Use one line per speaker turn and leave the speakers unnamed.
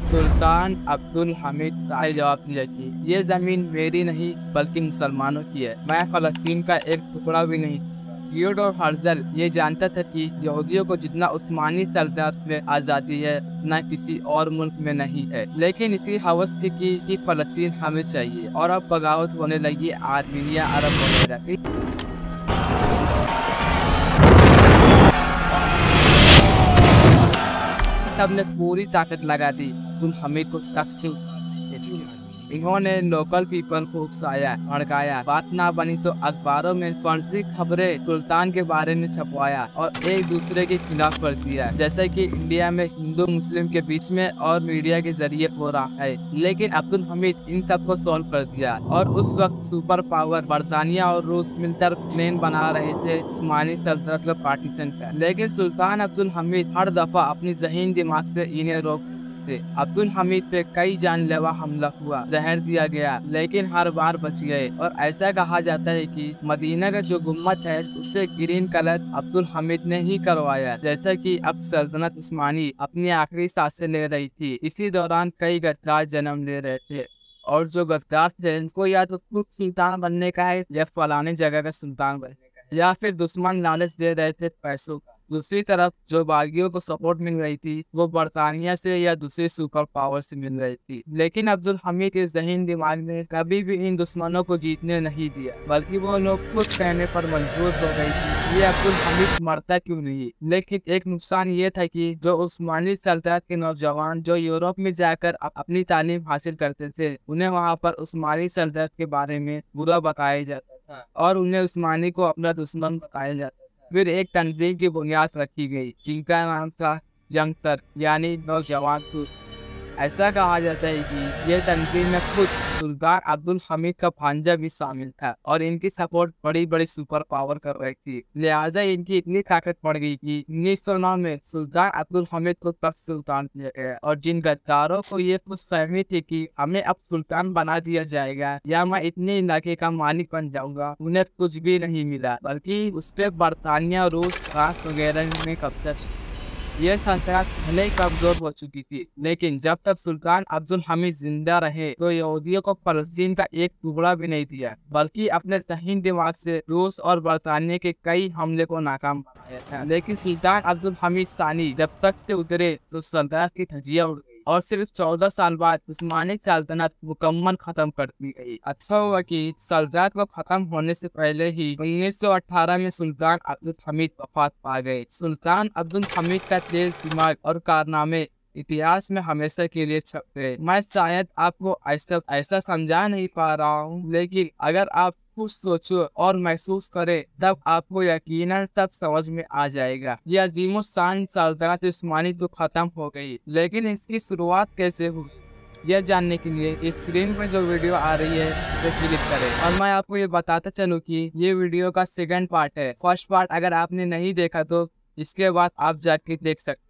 सुल्तान अब्दुल हमीद शाह जवाब दिया कि ये जमीन मेरी नहीं बल्कि मुसलमानों की है, मैं फलस्तीन का एक टुकड़ा भी नहीं। थियोडोर हर्जल ये जानता था कि यहूदियों को जितना उस्मानी सल्तनत में आज़ादी है उतना किसी और मुल्क में नहीं है, लेकिन इसी हवस थी कि फलस्तीन हमें चाहिए। और अब बगावत होने लगी आर्मीनिया, अरब वगैरह की। सबने पूरी ताकत लगा दी अब्दुल हमीद को तख्त से उतारने के लिए। इन्होंने लोकल पीपल को उकसाया, भड़काया, बात ना बनी तो अखबारों में फर्जी खबरें सुल्तान के बारे में छपवाया और एक दूसरे के खिलाफ कर दिया, जैसे कि इंडिया में हिंदू मुस्लिम के बीच में और मीडिया के जरिए हो रहा है। लेकिन अब्दुल हमीद इन सब को सॉल्व कर दिया और उस वक्त सुपर पावर बरतानिया और रूस मिलकर प्लान बना रहे थे उस्मानी सल्तनत का पार्टीशन का। लेकिन सुल्तान अब्दुल हमीद हर दफा अपनी ज़हीन दिमाग से इन्हें रोक थे। अब्दुल हमीद पे कई जानलेवा हमला हुआ, जहर दिया गया, लेकिन हर बार बच गए। और ऐसा कहा जाता है कि मदीना का जो गुम्बद है उससे ग्रीन कलर अब्दुल हमीद ने ही करवाया, जैसा कि अब सल्तनत उस्मानी अपनी आखिरी सांसें ले रही थी। इसी दौरान कई गद्दार जन्म ले रहे थे और जो गद्दार थे उनको या तो खुद सुल्तान बनने का है या फलाने जगह का सुल्तान बनने का है, या फिर दुश्मन लालच दे रहे थे पैसों का। दूसरी तरफ जो बागियों को सपोर्ट मिल रही थी वो बरतानिया से या दूसरे सुपर पावर से मिल रही थी। लेकिन अब्दुल हमीद के ज़हीन दिमाग ने कभी भी इन दुश्मनों को जीतने नहीं दिया, बल्कि वो लोग खुद कहने पर मजबूर हो गई थी ये अब्दुल हमीद मरता क्यों नहीं। लेकिन एक नुकसान ये था कि जो उस्मानी सल्तनत के नौजवान जो यूरोप में जाकर अपनी तालीम हासिल करते थे, उन्हें वहाँ पर उस्मानी सल्तनत के बारे में बुरा बताया जाता था और उन्हें उस्मानी को अपना दुश्मन बताया जाता था। फिर एक तंजीम की बुनियाद रखी गई जिनका नाम था यंग टर्क यानी नौजवान तुर्क। ऐसा कहा जाता है कि यह तंजीम में खुद सुल्तान अब्दुल हमीद का भांजा भी शामिल था और इनकी सपोर्ट बड़ी बड़ी सुपर पावर कर रही थी। लिहाजा इनकी इतनी ताकत बढ़ गई कि 1909 में सुल्तान अब्दुल हमीद को तख्त से उतार दिया गया। और जिन गद्दारों को ये खुश फहमी थी कि हमें अब सुल्तान बना दिया जाएगा या मैं इतने इलाके का मालिक बन जाऊंगा, उन्हें कुछ भी नहीं मिला, बल्कि उस पर बरतानिया, रूस, फ्रांस वगैरह ने कब्जा किया। यह सल्तनत भले ही कमजोर हो चुकी थी, लेकिन जब तक सुल्तान अब्दुल हमीद जिंदा रहे तो यहूदियों को फलस्तीन का एक टुकड़ा भी नहीं दिया, बल्कि अपने ज़हीन दिमाग से रूस और बरतानिया के कई हमले को नाकाम बनाया था। लेकिन सुल्तान अब्दुल हमीद सानी जब तक से उतरे तो सल्तनत की धज्जियां उड़ गई और सिर्फ 14 साल बाद उस्मानी सल्तनत मुकम्मल खत्म कर दी गई। अच्छा हुआ कि सल्तनत को खत्म होने से पहले ही 1918 में सुल्तान अब्दुल हमीद वफात पा गए। सुल्तान अब्दुल हमीद का तेज दिमाग और कारनामे इतिहास में हमेशा के लिए छप गए। मैं शायद आपको ऐसा समझा नहीं पा रहा हूँ, लेकिन अगर आप कुछ सोचो और महसूस करे तब आपको यकीनन सब समझ में आ जाएगा। यह अजीमुशान सल्तनत उस्मानी तो खत्म हो गई, लेकिन इसकी शुरुआत कैसे हुई यह जानने के लिए स्क्रीन पर जो वीडियो आ रही है उस पर क्लिक करें। और मैं आपको ये बताता चलूँ कि ये वीडियो का सेकंड पार्ट है। फर्स्ट पार्ट अगर आपने नहीं देखा तो इसके बाद आप जाके देख सकते हैं।